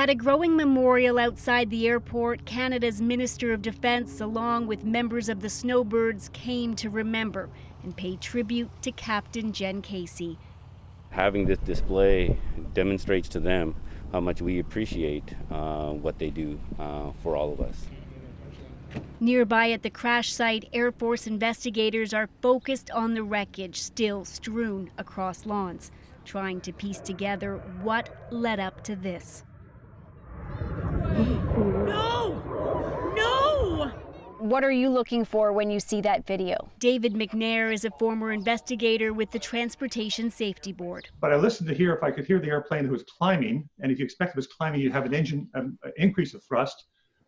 At a growing memorial outside the airport, Canada's Minister of Defence, along with members of the Snowbirds, came to remember and pay tribute to Captain Jen Casey. Having this display demonstrates to them how much we appreciate what they do for all of us. Nearby at the crash site, Air Force investigators are focused on the wreckage still strewn across lawns, trying to piece together what led up to this. No! No! What are you looking for when you see that video? David McNair is a former investigator with the Transportation Safety Board. But I listened to hear if I could hear the airplane that was climbing, and if you expect it was climbing, you'd have an engine increase of thrust.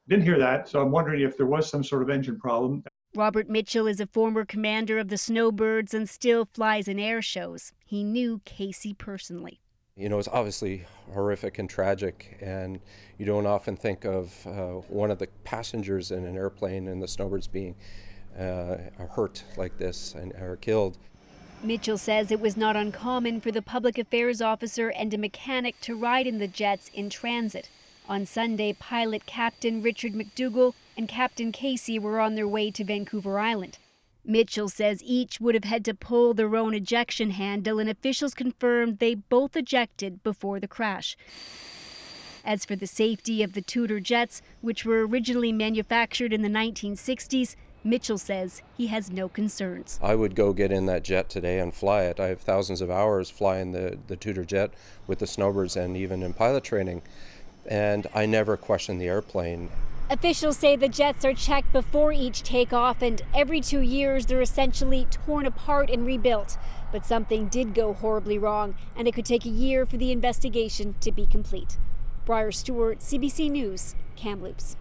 Didn't hear that, so I'm wondering if there was some sort of engine problem. Robert Mitchell is a former commander of the Snowbirds and still flies in air shows. He knew Casey personally. You know, it's obviously horrific and tragic, and you don't often think of one of the passengers in an airplane and the Snowbirds being hurt like this and are killed. Mitchell says it was not uncommon for the public affairs officer and a mechanic to ride in the jets in transit. On Sunday, pilot Captain Richard McDougall and Captain Casey were on their way to Vancouver Island. Mitchell says each would have had to pull their own ejection handle, and officials confirmed they both ejected before the crash. As for the safety of the Tudor jets, which were originally manufactured in the 1960s, Mitchell says he has no concerns. I would go get in that jet today and fly it. I have thousands of hours flying the Tudor jet with the Snowbirds and even in pilot training, and I never question the airplane. Officials say the jets are checked before each takeoff, and every 2 years they're essentially torn apart and rebuilt. But something did go horribly wrong, and it could take a year for the investigation to be complete. Briar Stewart, CBC News, Kamloops.